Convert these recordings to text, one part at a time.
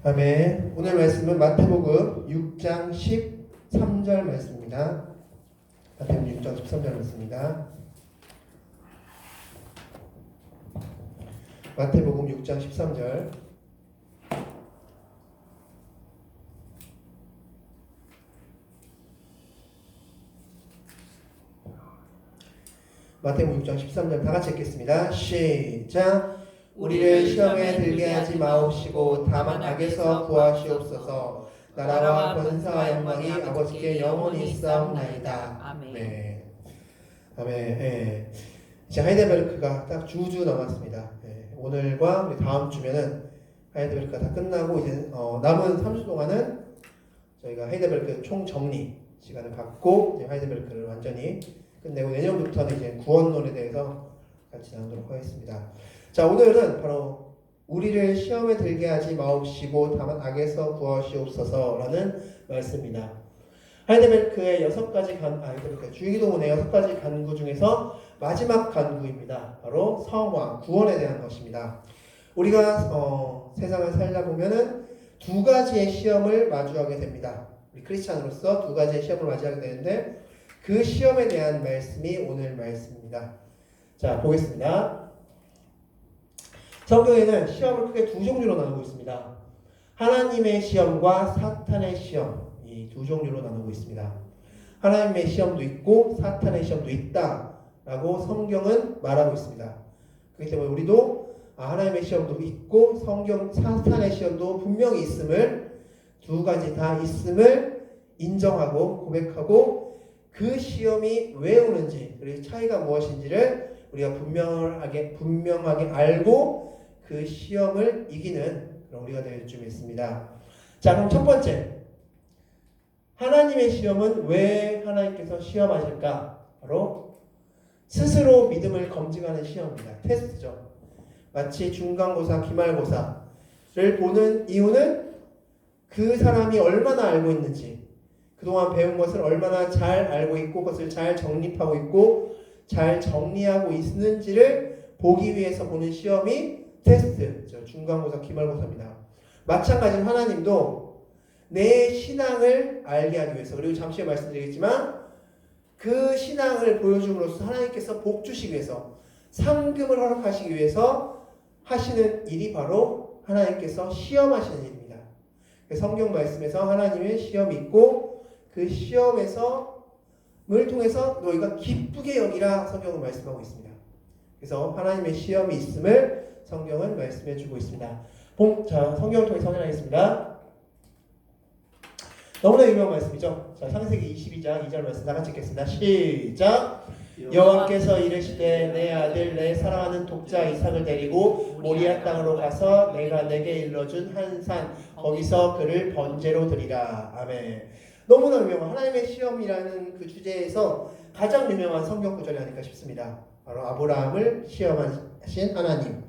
아멘. 오늘 말씀은 마태복음 6장 13절 말씀입니다. 마태복음 6장 13절 말씀입니다. 마태복음 6장 13절. 마태복음 6장 13절 다 같이 읽겠습니다. 시작. 우리를 시험에 들게 하지 마옵시고 다만 악에서 구하시옵소서. 나라와 권세와 영광이 아버지께 영원히 있사옵나이다. 아멘. 네. 아멘. 예. 이제 하이델베르크가 딱 주주 남았습니다. 예. 오늘과 우리 다음 주면은 하이델베르크가 다 끝나고 이제 남은 3주 동안은 저희가 하이델베르크 총 정리 시간을 갖고 이제 하이델베르크를 완전히 끝내고 내년부터는 이제 구원론에 대해서 같이 나누도록 하겠습니다. 자, 오늘은 바로 우리를 시험에 들게 하지 마옵시고 다만 악에서 구하시옵소서라는 말씀입니다. 하이델베르크의 6가지 주기도문의 6가지 간구 중에서 마지막 간구입니다. 바로 성화, 구원에 대한 것입니다. 우리가 세상을 살다 보면은 두 가지의 시험을 마주하게 됩니다. 우리 크리스찬으로서 두 가지의 시험을 맞이하게 되는데 그 시험에 대한 말씀이 오늘 말씀입니다. 자, 보겠습니다. 성경에는 시험을 크게 두 종류로 나누고 있습니다. 하나님의 시험과 사탄의 시험, 이 두 종류로 나누고 있습니다. 하나님의 시험도 있고 사탄의 시험도 있다라고 성경은 말하고 있습니다. 그렇기 때문에 우리도 하나님의 시험도 있고 사탄의 시험도 분명히 있음을, 두 가지 다 있음을 인정하고 고백하고 그 시험이 왜 오는지 그리고 차이가 무엇인지를 우리가 분명하게 알고 그 시험을 이기는 그런 우리가 될 줄 믿습니다. 자, 그럼 첫 번째, 하나님의 시험은 왜 하나님께서 시험하실까? 바로 스스로 믿음을 검증하는 시험입니다. 테스트죠. 마치 중간고사, 기말고사를 보는 이유는 그 사람이 얼마나 알고 있는지, 그동안 배운 것을 얼마나 잘 알고 있고 그것을 잘 정립하고 있고 잘 정리하고 있는지를 보기 위해서 보는 시험이 테스트, 중간고사, 기말고사입니다. 마찬가지로 하나님도 내 신앙을 알게 하기 위해서, 그리고 잠시 후에 말씀드리겠지만 그 신앙을 보여줌으로써 하나님께서 복 주시기 위해서, 상급을 허락하시기 위해서 하시는 일이 바로 하나님께서 시험하시는 일입니다. 성경 말씀에서 하나님의 시험이 있고 그 시험에서 을 통해서 너희가 기쁘게 여기라 성경은 말씀하고 있습니다. 그래서 하나님의 시험이 있음을 성경은 말씀해 주고 있습니다. 자, 성경을 통해 확인하겠습니다. 너무나 유명한 말씀이죠. 자, 창세기 22장 2절 말씀 다 같이 읽겠습니다. 시작. 여호와께서 이르시되 내 아들 내 사랑하는 독자 이삭을 데리고 모리아 땅으로 가서 내가 내게 일러준 한 산 거기서 그를 번제로 드리라. 아멘. 너무나 유명한 하나님의 시험이라는 그 주제에서 가장 유명한 성경 구절이 아닐까 싶습니다. 바로 아브라함을 시험하신 하나님,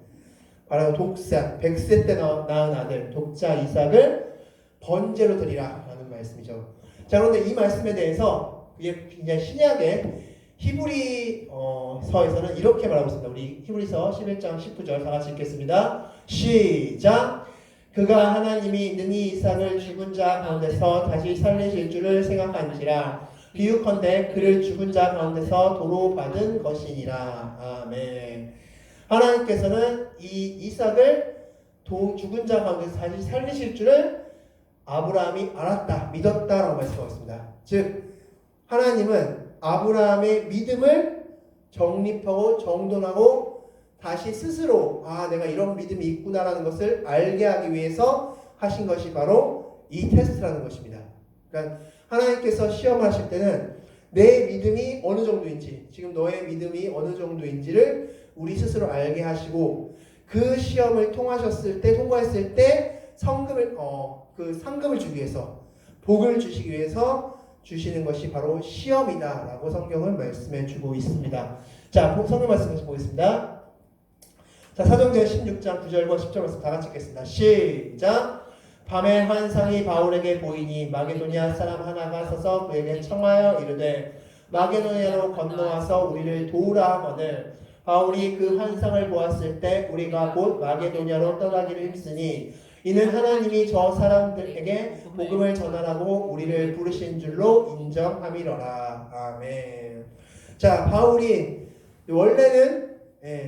바로 독사 100세 때 낳은 아들 독자 이삭을 번제로 드리라 라는 말씀이죠. 자, 그런데 이 말씀에 대해서 이게 굉장히 신약의 히브리서에서는 이렇게 말하고 있습니다. 우리 히브리서 11장 19절 다 같이 읽겠습니다. 시작. 그가 하나님이 능히 이삭을 죽은 자 가운데서 다시 살리실 줄을 생각한지라 비유컨대 그를 죽은 자 가운데서 도로 받은 것이니라. 아멘. 하나님께서는 이 이삭을 죽은 자 가운데서 다시 살리실 줄을 아브라함이 알았다, 믿었다라고 말씀하고 있습니다. 즉 하나님은 아브라함의 믿음을 정립하고 정돈하고 다시 스스로 내가 이런 믿음이 있구나라는 것을 알게 하기 위해서 하신 것이 바로 이 테스트라는 것입니다. 그러니까 하나님께서 시험하실 때는 내 믿음이 어느 정도인지, 지금 너의 믿음이 어느 정도인지를 우리 스스로 알게 하시고 그 시험을 통과했을 때 상급을 주기 위해서, 복을 주시기 위해서 주시는 것이 바로 시험이다라고 성경은 말씀해 주고 있습니다. 자, 성경 말씀에서 보겠습니다. 자, 사도행전 16장 9절과 10절 말씀 다 같이 읽겠습니다. 시작. 밤에 환상이 바울에게 보이니 마게도니아 사람 하나가 서서 그에게 청하여 이르되 마게도니아로 건너와서 우리를 도우라 하거늘 바울이 그 환상을 보았을 때 우리가 곧 마게도니아로 떠나기를 힘쓰니 이는 하나님이 저 사람들에게 복음을 전하라고 우리를 부르신 줄로 인정함이로라. 아멘. 자, 바울이 원래는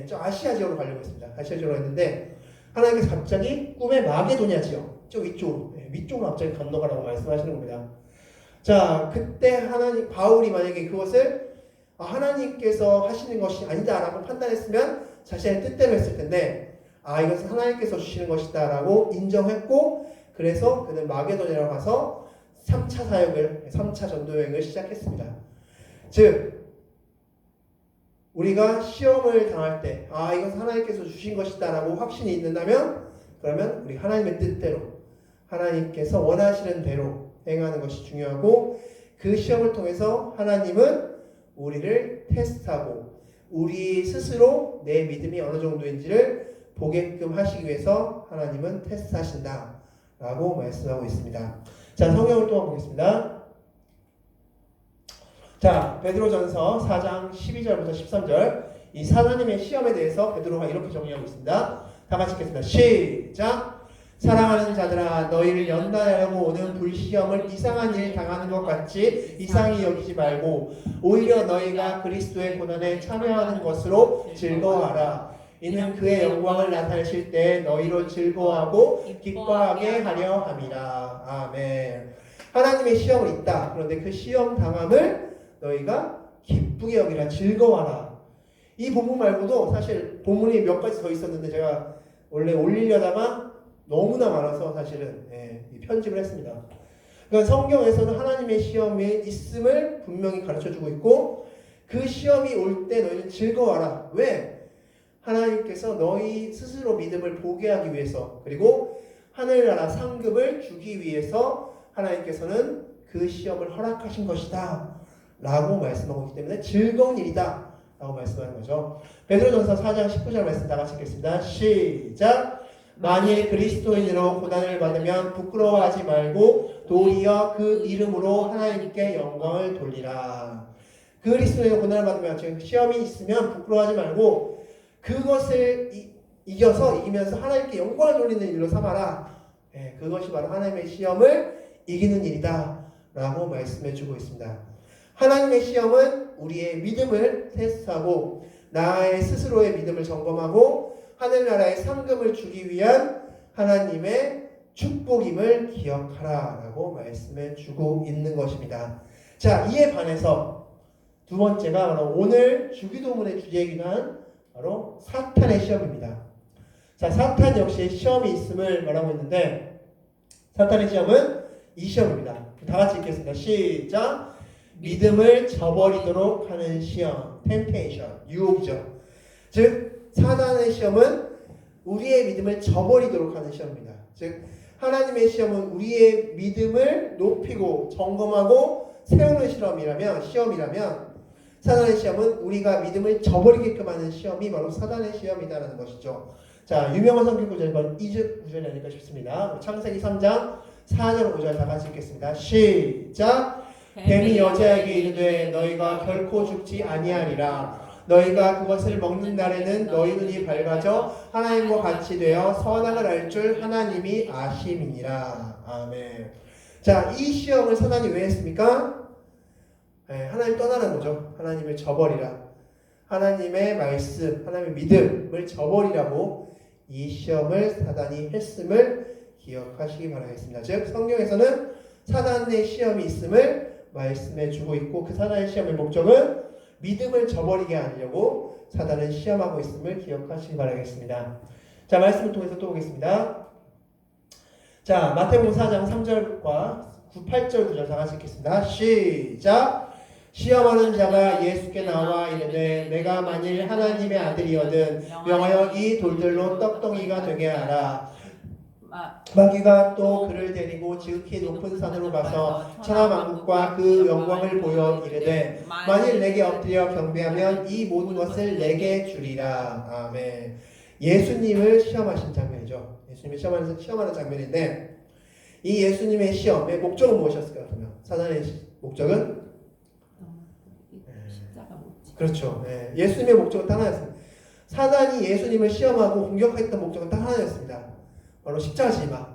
저 아시아 지역으로 가려고 했습니다. 아시아 지역으로 했는데 하나님께서 갑자기 꿈에 마게도냐 지역, 저 위쪽으로, 위쪽으로 갑자기 건너가라고 말씀하시는 겁니다. 자, 그때 바울이 만약에 그것을 하나님께서 하시는 것이 아니다라고 판단했으면 자신의 뜻대로 했을 텐데, 이것은 하나님께서 주시는 것이다라고 인정했고, 그래서 그는 마게도냐로 가서 3차 전도여행을 시작했습니다. 즉, 우리가 시험을 당할 때, 이것은 하나님께서 주신 것이다라고 확신이 있는다면, 그러면 우리 하나님의 뜻대로, 하나님께서 원하시는 대로 행하는 것이 중요하고, 그 시험을 통해서 하나님은 우리를 테스트하고 우리 스스로 내 믿음이 어느 정도인지를 보게끔 하시기 위해서 하나님은 테스트하신다 라고 말씀하고 있습니다. 자, 성경을 또 보겠습니다. 자, 베드로전서 4장 12절부터 13절, 이 하나님의 시험에 대해서 베드로가 이렇게 정리하고 있습니다. 다 같이 읽겠습니다. 시작! 사랑하는 자들아, 너희를 연단하려고 오는 불시험을 이상한 일 당하는 것 같이 이상히 여기지 말고 오히려 너희가 그리스도의 고난에 참여하는 것으로 즐거워하라. 이는 그의 영광을 나타내실 때 너희로 즐거워하고 기뻐하게 하려 함이라. 아멘. 하나님의 시험은 있다. 그런데 그 시험 당함을 너희가 기쁘게 여기라, 즐거워하라. 이 본문 말고도 사실 본문이 몇 가지 더 있었는데 제가 원래 올리려다가 너무나 많아서 사실은 편집을 했습니다. 그러니까 성경에서는 하나님의 시험이 있음을 분명히 가르쳐주고 있고, 그 시험이 올 때 너희는 즐거워하라. 왜? 하나님께서 너희 스스로 믿음을 보게 하기 위해서, 그리고 하늘나라 상급을 주기 위해서 하나님께서는 그 시험을 허락하신 것이다 라고 말씀하고 있기 때문에 즐거운 일이다 라고 말씀하는 거죠. 베드로전서 4장 19절 말씀 다 같이 읽겠습니다. 시작! 만일 그리스도인으로 고난을 받으면 부끄러워하지 말고 도리어 그 이름으로 하나님께 영광을 돌리라. 그리스도인으로 고난을 받으면, 지금 시험이 있으면 부끄러워하지 말고 그것을 이기면서 하나님께 영광을 돌리는 일로 삼아라. 그것이 바로 하나님의 시험을 이기는 일이다 라고 말씀해 주고 있습니다. 하나님의 시험은 우리의 믿음을 테스트하고 나의 스스로의 믿음을 점검하고 하늘나라의 상급을 주기 위한 하나님의 축복임을 기억하라 라고 말씀해 주고 있는 것입니다. 자, 이에 반해서 두 번째가 바로 오늘 주기도문의 주제이기도 한 바로 사탄의 시험입니다. 자, 사탄 역시 시험이 있음을 말하고 있는데, 사탄의 시험은 이 시험입니다. 다 같이 읽겠습니다. 시작! 믿음을 저버리도록 하는 시험, temptation, 유혹이죠. 즉 사탄의 시험은 우리의 믿음을 저버리도록 하는 시험입니다. 즉 하나님의 시험은 우리의 믿음을 높이고 점검하고 세우는 시험이라면 사탄의 시험은 우리가 믿음을 저버리게끔 하는 시험이 바로 사탄의 시험이다라는 것이죠. 자, 유명한 성경 구절은 2절 구절이 아닐까 싶습니다. 창세기 3장 4절 5절 다 같이 읽겠습니다. 시작! 뱀이 여자에게 이르되 너희가 결코 죽지 아니하리라. 너희가 그것을 먹는 날에는 너희 눈이 밝아져 하나님과 같이 되어 선악을 알 줄 하나님이 아심이니라. 아멘. 자, 이 시험을 사단이 왜 했습니까? 하나님 떠나는 거죠. 하나님을 저버리라. 하나님의 말씀, 하나님의 믿음을 저버리라고 이 시험을 사단이 했음을 기억하시기 바라겠습니다. 즉 성경에서는 사단의 시험이 있음을 말씀해 주고 있고, 그 사단의 시험의 목적은 믿음을 저버리게 하려고 사단은 시험하고 있음을 기억하시기 바라겠습니다. 자, 말씀을 통해서 또 보겠습니다. 자, 마태복음 4장 3절과 8절 9절 다 같이 읽겠습니다. 시작! 시험하는 자가 예수께 나와 이르되 내가 만일 하나님의 아들이거든 명하여 이 돌들로 떡덩이가 되게 하라. 마귀가 또 그를 데리고 지극히 높은 산으로 가서 천하만국과 그 영광을 보여 이르되 만일 내게 엎드려 경배하면 이 모든 것을 내게 주리라. 아멘. 예수님을 시험하신 장면이죠. 예수님을 시험하는 장면인데, 이 예수님의 시험의 목적은 무엇이었을까요? 그러면 사단의 목적은 그렇죠. 예수님의 목적은 딱 하나였습니다. 사단이 예수님을 시험하고 공격했던 목적은 딱 하나였습니다. 바로 십자가 지지 마.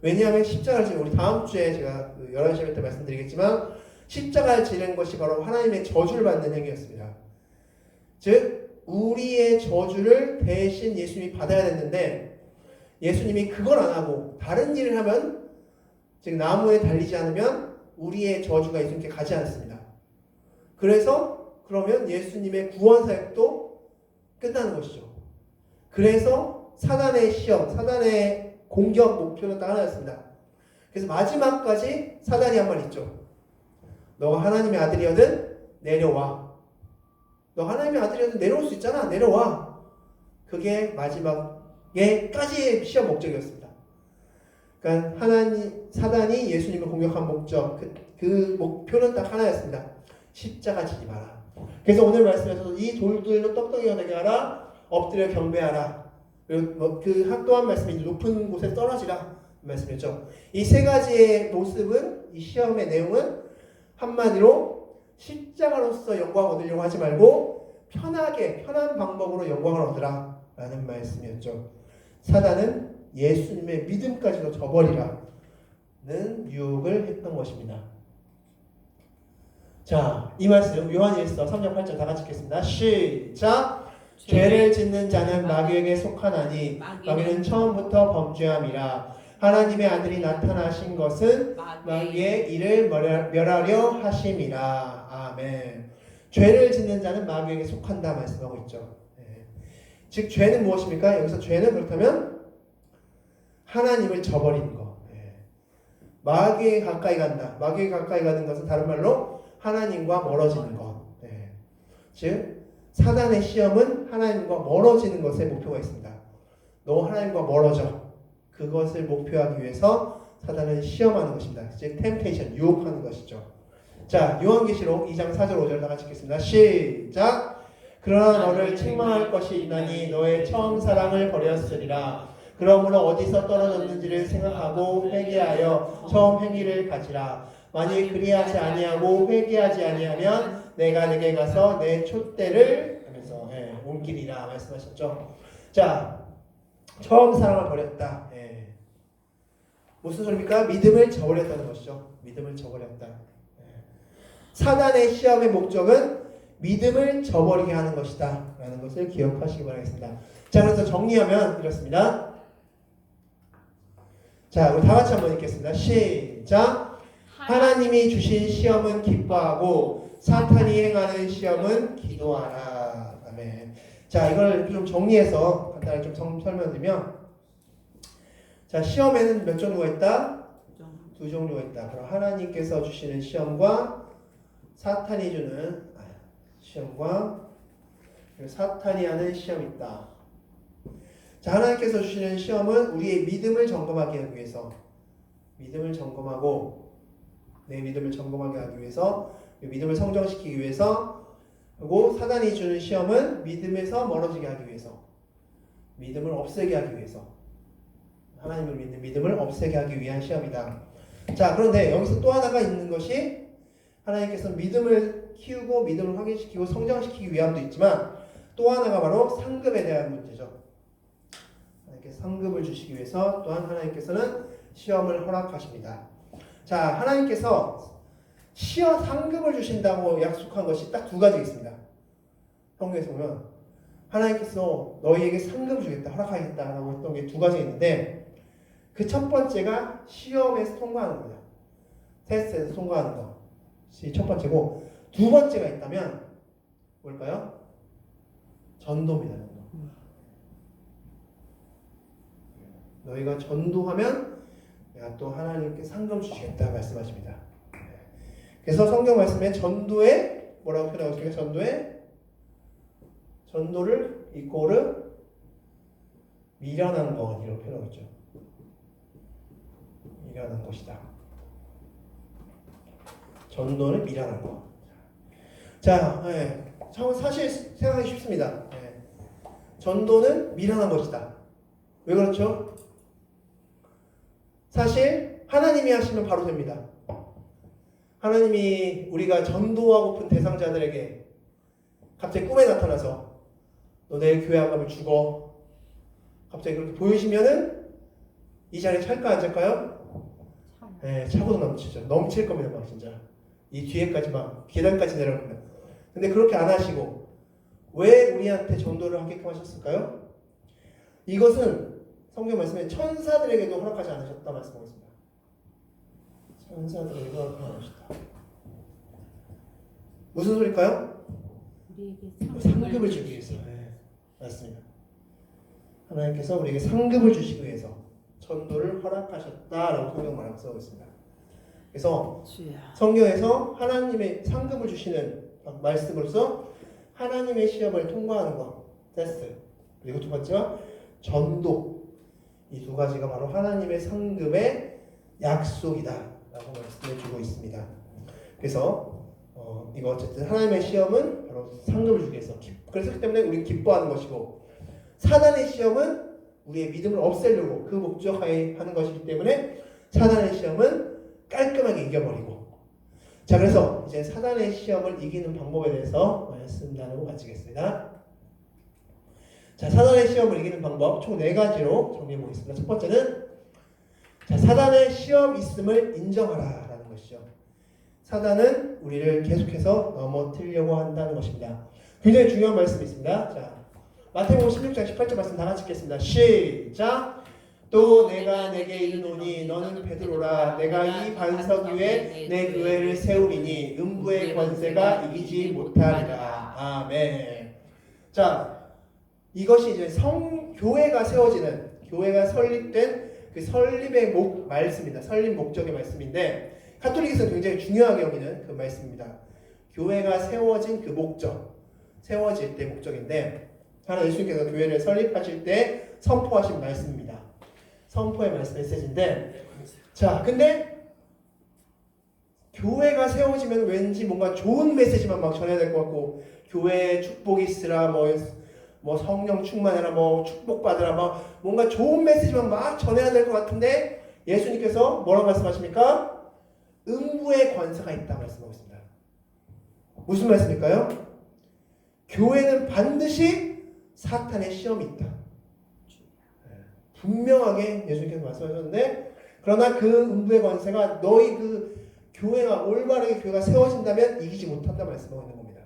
왜냐하면 십자가를 지는 우리 다음 주에 제가 11시간 때 말씀드리겠지만 십자가를 지는 것이 바로 하나님의 저주를 받는 행위였습니다. 즉 우리의 저주를 대신 예수님이 받아야 됐는데 예수님이 그걸 안 하고 다른 일을 하면 즉 나무에 달리지 않으면 우리의 저주가 예수님께 가지 않습니다. 그래서 그러면 예수님의 구원 사역도 끝나는 것이죠. 그래서 사단의 시험, 사단의 공격 목표는 딱 하나였습니다. 그래서 마지막까지 사단이 한 말 있죠. 너가 하나님의 아들이거든 내려와. 너 하나님의 아들이거든 내려올 수 있잖아. 내려와. 그게 마지막에까지의 시험 목적이었습니다. 그러니까 사단이 예수님을 공격한 목적, 그 목표는 딱 하나였습니다. 십자가 지지 마라. 그래서 오늘 말씀에서도 이 돌들로 떡덩이가 되게 하라. 엎드려 경배하라. 그리고 또한 말씀이 높은 곳에 떨어지라 말씀이었죠. 이 세 가지의 모습은 이 시험의 내용은 한마디로 십자가로서 영광 얻으려고 하지 말고 편한 방법으로 영광을 얻으라 라는 말씀이었죠. 사단은 예수님의 믿음까지도 저버리라는 유혹을 했던 것입니다. 자, 이 말씀 요한일서 3장 8절 다 같이 읽겠습니다. 시작! 죄를 짓는 자는 마귀에게 속하나니 마귀는 처음부터 범죄함이라. 하나님의 아들이 나타나신 것은 마귀의 일을 멸하려 하심이라. 아멘. 죄를 짓는 자는 마귀에게 속한다 말씀하고 있죠. 즉 죄는 무엇입니까? 여기서 죄는 그렇다면 하나님을 저버리는 것. 마귀에 가까이 간다. 마귀에 가까이 가는 것은 다른 말로 하나님과 멀어지는 것. 즉 사단의 시험은 하나님과 멀어지는 것에 목표가 있습니다. 너 하나님과 멀어져. 그것을 목표하기 위해서 사단은 시험하는 것입니다. 즉 템테이션, 유혹하는 것이죠. 자, 요한계시록 2장 4절 5절 다 같이 읽겠습니다. 시작! 그러나 너를 책망할 것이 있나니 너의 처음 사랑을 버렸으리라. 그러므로 어디서 떨어졌는지를 생각하고 회개하여 처음 행위를 가지라. 만일 그리하지 아니하고 회개하지 아니하면 내가 내게 가서 내 촛대를 하면서 옮기리라 말씀하셨죠. 자, 처음 사랑을 버렸다. 무슨 소리입니까? 믿음을 저버렸다는 것이죠. 믿음을 저버렸다. 사단의 시험의 목적은 믿음을 저버리게 하는 것이다 라는 것을 기억하시기 바라겠습니다. 자, 그래서 정리하면 이렇습니다. 자, 우리 다 같이 한번 읽겠습니다. 시작! 하나님이 주신 시험은 기뻐하고 사탄이 행하는 시험은 기도하라. 아멘. 자, 이걸 좀 정리해서 간단하게 좀 설명드리면, 자, 시험에는 몇 종류가 있다? 두 종류가 있다. 그럼 하나님께서 주시는 시험과 사탄이 주는 시험과 사탄이 하는 시험이 있다. 자, 하나님께서 주시는 시험은 우리의 믿음을 점검하기 위해서, 믿음을 점검하고 내 믿음을 점검하게 하기 위해서, 믿음을 성장시키기 위해서, 그리고 사단이 주는 시험은 믿음에서 멀어지게 하기 위해서, 믿음을 없애게 하기 위해서, 하나님을 믿는 믿음을 없애게 하기 위한 시험이다. 자, 그런데 여기서 또 하나가 있는 것이 하나님께서 믿음을 키우고 믿음을 확인시키고 성장시키기 위함도 있지만 또 하나가 바로 상급에 대한 문제죠. 하나님께서 상급을 주시기 위해서 또한 하나님께서는 시험을 허락하십니다. 자, 하나님께서 상급을 주신다고 약속한 것이 딱 두 가지 있습니다. 성경에서 보면 하나님께서 너희에게 상급을 주겠다, 허락하겠다라고 했던 게 두 가지 있는데 그 첫 번째가 시험에서 통과하는 겁니다. 테스트에서 통과하는 것이 첫 번째고, 두 번째가 있다면 뭘까요? 전도입니다. 전도. 너희가 전도하면 내가 또 하나님께 상금 주시겠다 말씀하십니다. 그래서 성경 말씀에 전도에 뭐라고 표현하고 있습니까? 전도를 이꼬르 미련한 것이라고 표현하고 있죠. 미련한 것이다. 전도는 미련한 것. 자, 사실 생각하기 쉽습니다. 전도는 미련한 것이다. 왜 그렇죠? 사실 하나님이 하시면 바로 됩니다. 하나님이 우리가 전도하고픈 대상자들에게 갑자기 꿈에 나타나서 너 내일 교회 안 가면 죽어. 갑자기 그렇게 보이시면은 이 자리에 찰까 안 찰까요? 네, 차고도 넘치죠. 넘칠 겁니다, 막 진짜. 이 뒤에까지 막 계단까지 내려갑니다. 근데 그렇게 안 하시고 왜 우리한테 전도를 하게끔 하셨을까요? 이것은 성경 말씀에 천사들에게도 허락하지 않으셨다 말씀하고 있습니다. 천사들에게도 허락하지 않으셨다. 무슨 소리일까요? 우리에게 상급을 주기 위해서. 네, 맞습니다. 하나님께서 우리에게 상급을 주시기 위해서 전도를 허락하셨다라고 성경 말하고 쓰고 있습니다. 그래서 성경에서 하나님의 상급을 주시는 말씀으로서 하나님의 시험을 통과하는 것, 테스트, 그리고 두 번째가 전도, 이 두 가지가 바로 하나님의 상급의 약속이다라고 말씀해 주고 있습니다. 그래서 이거 어쨌든 하나님의 시험은 바로 상급을 주기 위해서, 그래서 때문에 우리는 기뻐하는 것이고, 사단의 시험은 우리의 믿음을 없애려고 그 목적하에 하는 것이기 때문에 사단의 시험은 깔끔하게 이겨버리고. 자, 그래서 이제 사단의 시험을 이기는 방법에 대해서 말씀 나누고 마치겠습니다. 자, 사단의 시험을 이기는 방법 총 4가지로 정리해 보겠습니다. 첫 번째는, 자, 사단의 시험 있음을 인정하라 라는 것이죠. 사단은 우리를 계속해서 넘어뜨리려고 한다는 것입니다. 굉장히 중요한 말씀이 있습니다. 자, 마태복음 16장 18절 말씀 다 같이 읽겠습니다. 시작! 또 내가 내게 이르노니 너는 베드로라. 내가 이 반석 위에 내 교회를 세우리니 음부의 권세가 이기지 못하리라. 아멘. 자, 이것이 이제 교회가 세워지는, 교회가 설립된 그 설립의 말씀입니다. 설립 목적의 말씀인데, 가톨릭에서는 굉장히 중요하게 여기는 그 말씀입니다. 교회가 세워진 그 목적, 세워질 때 목적인데, 하나 예수님께서 교회를 설립하실 때 선포하신 말씀입니다. 선포의 말씀 메시지인데, 자, 근데 교회가 세워지면 왠지 뭔가 좋은 메시지만 막 전해야 될 것 같고, 교회에 축복이 있으라, 뭐 성령 충만해라, 뭐 축복받으라, 막 뭔가 좋은 메시지만 막 전해야 될 것 같은데, 예수님께서 뭐라고 말씀하십니까? 음부의 권세가 있다 말씀하고 있습니다. 무슨 말씀일까요? 교회는 반드시 사탄의 시험이 있다. 분명하게 예수님께서 말씀하셨는데, 그러나 그 음부의 권세가 너희 그 교회가 올바르게 교회가 세워진다면 이기지 못한다 말씀하고 있는 겁니다.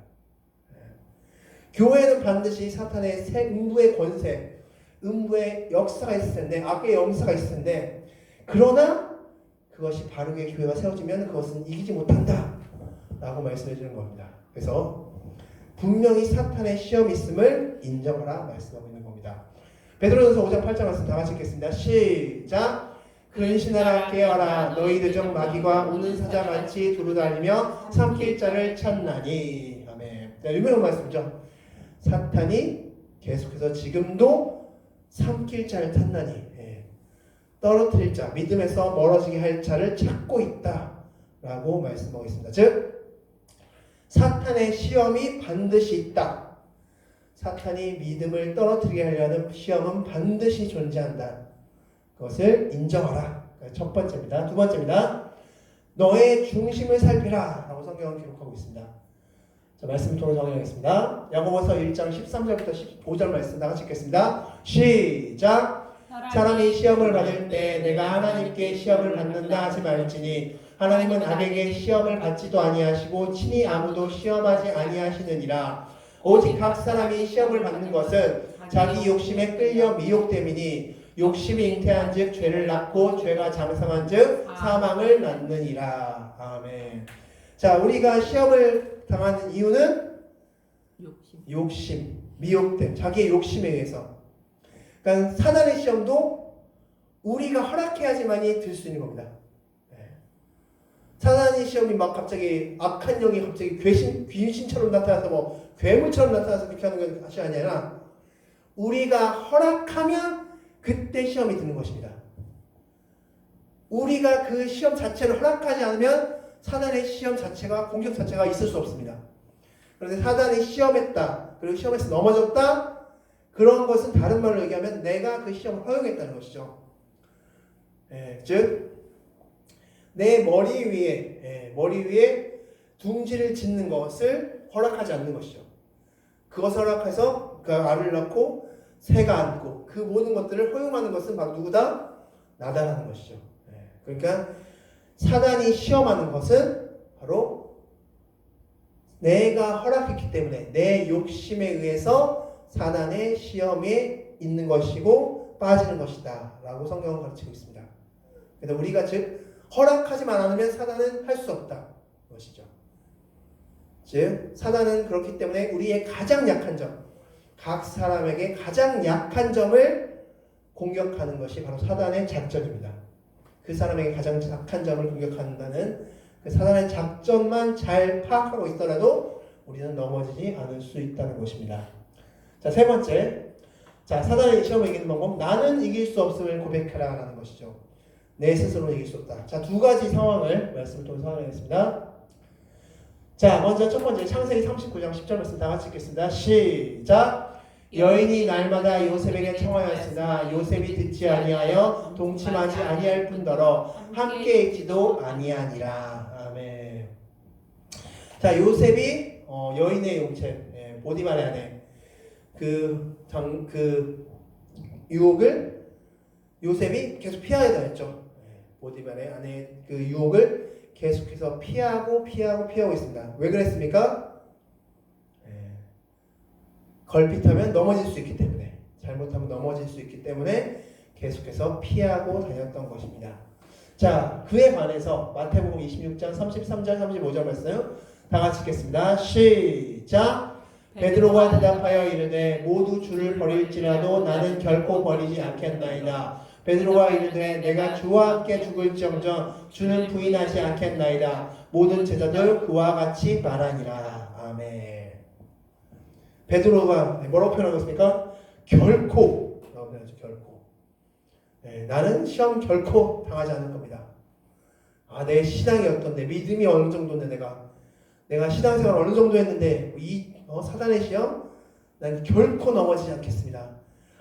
교회는 반드시 사탄의 음부의 권세, 음부의 역사가 있을 텐데, 악의 역사가 있을 텐데, 그러나 그것이 바르게 교회가 세워지면 그것은 이기지 못한다 라고 말씀해 주는 겁니다. 그래서 분명히 사탄의 시험이 있음을 인정하라 말씀하고 있는 겁니다. 베드로전서 5장 8절 말씀 다 같이 읽겠습니다. 시작! 근신하라 깨어라 너희들 중 마귀가 우는 사자 같이 두루다니며 삼킬 자를 찾나니. 아멘. 자, 유명한 말씀이죠. 사탄이 계속해서 지금도 삼킬 자를 찾나니, 떨어뜨릴 자, 믿음에서 멀어지게 할 자를 찾고 있다 라고 말씀하고 있습니다. 즉 사탄의 시험이 반드시 있다. 사탄이 믿음을 떨어뜨리게 하려는 시험은 반드시 존재한다. 그것을 인정하라. 첫 번째입니다. 두 번째입니다. 너의 중심을 살피라 라고 성경은 기록하고 있습니다. 자, 말씀을 통해서 확인하겠습니다. 야고보서 1장 13절부터 15절 말씀 다 같이 읽겠습니다. 시작! 사람이 시험을 받을 때 내가 하나님께 시험을 받는다 하지 말지니 하나님은 악에게 시험을 받지도 아니하시고 친히 아무도 시험하지 아니하시느니라. 오직 각 사람이 시험을 받는 것은 자기 욕심에 끌려 미혹됨이니 욕심이 잉태한 즉 죄를 낳고 죄가 장성한 즉 사망을 낳느니라. 아멘. 자, 우리가 시험을 당하는 이유는 욕심, 미혹됨, 자기의 욕심에 의해서. 그러니까 사단의 시험도 우리가 허락해야지만이 들 수 있는 겁니다. 사단의 시험이 막 갑자기 악한 영이 갑자기 귀신처럼 나타나서 뭐 괴물처럼 나타나서 그렇게 하는 것이 아니라 우리가 허락하면 그때 시험이 드는 것입니다. 우리가 그 시험 자체를 허락하지 않으면 사단의 시험 자체가, 공격 자체가 있을 수 없습니다. 그런데 사단이 시험했다, 그리고 시험에서 넘어졌다, 그런 것은 다른 말로 얘기하면 내가 그 시험을 허용했다는 것이죠. 즉 내 머리 위에 둥지를 짓는 것을 허락하지 않는 것이죠. 그것을 허락해서 그 알을 낳고 새가 앉고 그 모든 것들을 허용하는 것은 바로 누구다? 나다라는 것이죠. 그러니까 사단이 시험하는 것은 바로 내가 허락했기 때문에 내 욕심에 의해서 사단의 시험에 있는 것이고 빠지는 것이다 라고 성경은 가르치고 있습니다. 그래서 우리가 즉 허락하지만 않으면 사단은 할 수 없다 것이죠. 즉 사단은 그렇기 때문에 우리의 가장 약한 점, 각 사람에게 가장 약한 점을 공격하는 것이 바로 사단의 작전입니다. 그 사람에게 가장 약한 점을 공격한다는 그 사단의 작전만 잘 파악하고 있더라도 우리는 넘어지지 않을 수 있다는 것입니다. 자, 세 번째, 자 사단의 시험을 이기는 방법, 나는 이길 수 없음을 고백하라 라는 것이죠. 내 스스로는 이길 수 없다. 자, 두 가지 상황을 말씀을 통해서 설명하겠습니다. 자, 먼저 첫 번째 창세기 39장 10절 말씀 다 같이 읽겠습니다. 시작. 여인이 날마다 요셉에게 청하였으나 요셉이 듣지 아니하여 동침하지 아니할 뿐더러 함께 있지도 아니하니라. 아멘. 자, 요셉이 여인의 용체 보디발의 아내 그 유혹을 요셉이 계속 피하려 했죠. 보디발의 아내 그 유혹을 계속해서 피하고 있습니다. 왜 그랬습니까? 걸핏하면 넘어질 수 있기 때문에, 잘못하면 넘어질 수 있기 때문에 계속해서 피하고 다녔던 것입니다. 자, 그에 관해서 마태복음 26장 33절 35절 말씀 다 같이 읽겠습니다. 시작. 베드로가 대답하여 이르되 모두 주를 버릴지라도 나는 결코 버리지 않겠나이다. 베드로가 이르되 내가 주와 함께 죽을지언정 주는 부인하지 않겠나이다. 모든 제자들 그와 같이 말하니라. 아멘. 베드로가 뭐라고 표현하고 있습니까? 결코 라고 표현하죠. 결코. 나는 시험 결코 당하지 않을 겁니다. 내 신앙이 어떤데, 믿음이 어느 정도인데, 내가 신앙생활 어느 정도 했는데 이 사단의 시험 난 결코 넘어지지 않겠습니다.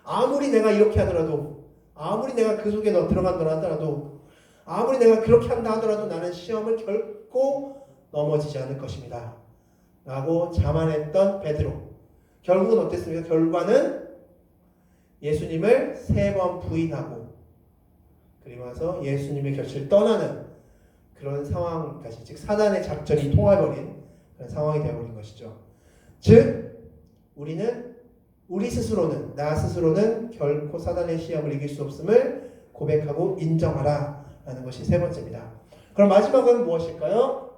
아무리 내가 이렇게 하더라도, 아무리 내가 그 속에 들어간다 하더라도, 아무리 내가 그렇게 한다 하더라도 나는 시험을 결코 넘어지지 않을 것입니다 라고 자만했던 베드로. 결국은 어땠습니까? 결과는 예수님을 3번 부인하고 그리고 나서 예수님의 곁을 떠나는 그런 상황까지, 즉 사단의 작전이 통해버린 그런 상황이 되어버린 것이죠. 즉 우리 스스로는, 나 스스로는 결코 사단의 시험을 이길 수 없음을 고백하고 인정하라 라는 것이 세 번째입니다. 그럼 마지막은 무엇일까요?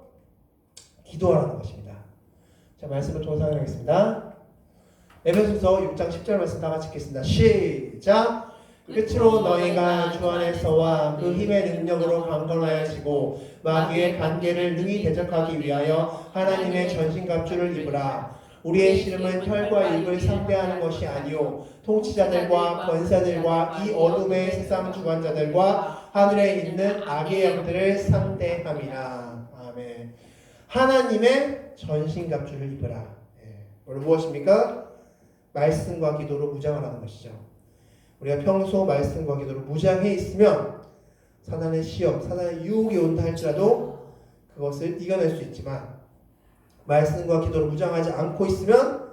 기도하라는 것입니다. 자, 말씀을 통해서 확인하겠습니다. 에베소서 6장 10절 말씀 다 같이 읽겠습니다. 시작. 끝으로 너희가 주 안에서와 그 힘의 능력으로 강건하여지고 마귀의 관계를 능히 대적하기 위하여 하나님의 전신갑주를 입으라. 우리의 씨름은 혈과 육을 상대하는 것이 아니요 통치자들과 권세들과 이 어둠의 세상 주관자들과 하늘에 있는 악의 영들을 상대함이라. 아멘. 하나님의 전신갑주를 입으라. 오늘 무엇입니까? 말씀과 기도로 무장하라는 것이죠. 우리가 평소 말씀과 기도로 무장해 있으면 사단의 시험, 사단의 유혹이 온다 할지라도 그것을 이겨낼 수 있지만, 말씀과 기도로 무장하지 않고 있으면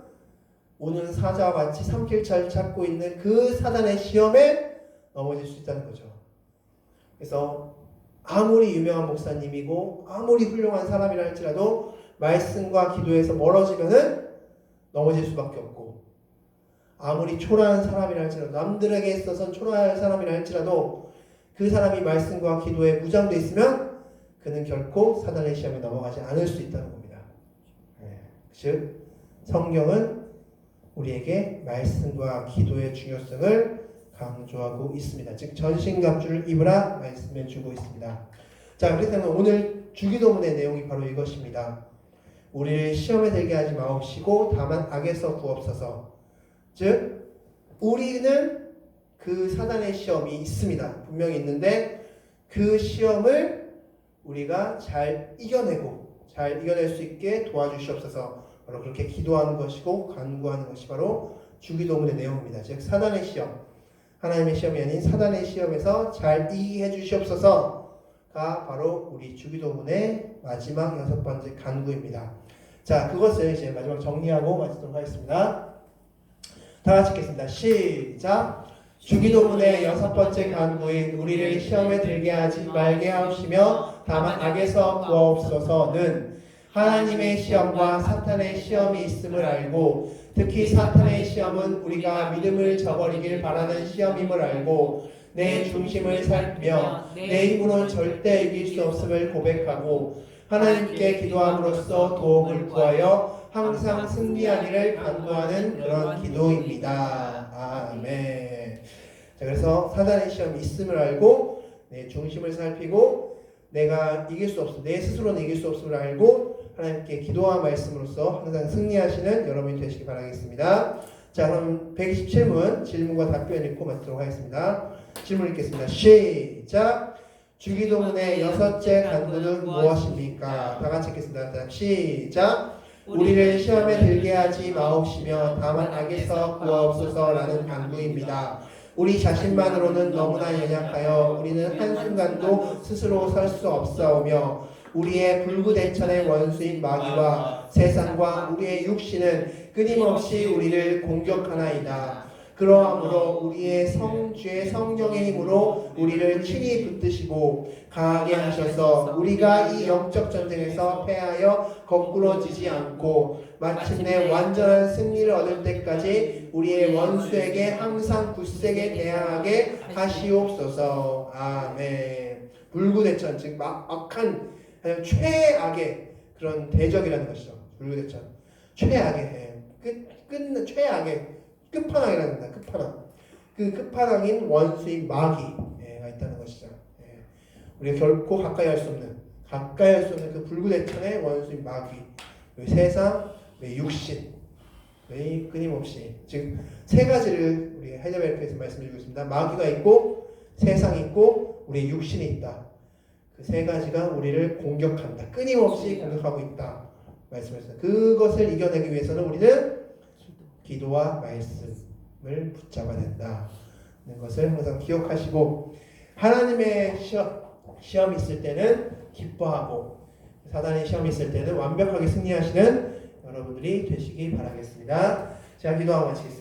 오는 사자와 같이 삼킬차를 찾고 있는 그 사단의 시험에 넘어질 수 있다는 거죠. 그래서 아무리 유명한 목사님이고 아무리 훌륭한 사람이라 할지라도 말씀과 기도에서 멀어지면은 넘어질 수밖에 없고, 아무리 초라한 사람이라 할지라도, 남들에게 있어서는 초라한 사람이라 할지라도 그 사람이 말씀과 기도에 무장되어 있으면 그는 결코 사단의 시험에 넘어가지 않을 수 있다는 겁니다. 즉 성경은 우리에게 말씀과 기도의 중요성을 강조하고 있습니다. 즉 전신갑주를 입으라 말씀해 주고 있습니다. 자, 그렇다면 오늘 주기도문의 내용이 바로 이것입니다. 우리를 시험에 들게 하지 마옵시고 다만 악에서 구옵소서. 즉 우리는 그 사단의 시험이 있습니다. 분명히 있는데 그 시험을 우리가 잘 이겨낼 수 있게 도와주시옵소서. 바로 그렇게 기도하는 것이고 간구하는 것이 바로 주기도문의 내용입니다. 즉 사단의 시험, 하나님의 시험이 아닌 사단의 시험에서 잘 이기게 해주시옵소서가 바로 우리 주기도문의 마지막 6번째 간구입니다. 자, 그것을 이제 마지막 정리하고 마치도록 하겠습니다. 다 같이 읽겠습니다. 시작. 주기도문의 6번째 간구인 우리를 시험에 들게 하지 말게 하옵시며 다만 악에서 구하옵소서는 하나님의 시험과 사탄의 시험이 있음을 알고 특히 사탄의 시험은 우리가 믿음을 저버리길 바라는 시험임을 알고 내 중심을 살피며 내 힘으로는 절대 이길 수 없음을 고백하고 하나님께 기도함으로써 도움을 구하여 항상 승리하기를 간구하는 그런 기도입니다. 아멘. 자, 그래서 사탄의 시험이 있음을 알고 내 중심을 살피고 내가 이길 수 없음, 내 스스로는 이길 수 없음을 알고 하나님께 기도와 말씀으로써 항상 승리하시는 여러분이 되시기 바라겠습니다. 자, 그럼 127문 질문과 답변 읽고 마치도록 하겠습니다. 질문 읽겠습니다. 시작. 주기도문의 6째 간구는 무엇입니까? 다 같이 읽겠습니다. 자, 시작. 우리를 시험에 들게 하지 마옵시며 다만 악에서 구하옵소서라는 간구입니다. 우리 자신만으로는 너무나 연약하여 우리는 한순간도 스스로 설 수 없사오며 우리의 불구대천의 원수인 마귀와 세상과 우리의 육신은 끊임없이 우리를 공격하나이다. 그러함으로 우리의 주의 성령의 힘으로 우리를 친히 붙드시고 강하게 하셔서 우리가 이 영적 전쟁에서 패하여 거꾸러지지 않고 마침내 완전한 승리를 얻을 때까지 우리의 원수에게 항상 굳세게 대항하게 하시옵소서. 아멘. 불구대천, 즉 악한 최악의 그런 대적이라는 것이죠. 불구대천. 최악의 최악의 끝판왕이라는 겁니다. 끝판왕. 그 끝판왕인 원수인 마귀가 있다는 것이죠. 우리가 결코 가까이 할 수 없는 그 불구대천의 원수인 마귀, 세상, 육신, 끊임없이 즉 세 가지를 우리 heidelberg에서 말씀드리고 있습니다. 마귀가 있고 세상이 있고 우리의 육신이 있다. 그 세 가지가 우리를 공격한다. 끊임없이 공격하고 있다. 말씀하셨습니다. 그것을 이겨내기 위해서는 우리는 기도와 말씀을 붙잡아야 된다는 것을 항상 기억하시고 하나님의 시험이 있을 때는 기뻐하고 사단의 시험이 있을 때는 완벽하게 승리하시는 여러분들이 되시기 바라겠습니다. 제가 기도하고 마치겠습니다.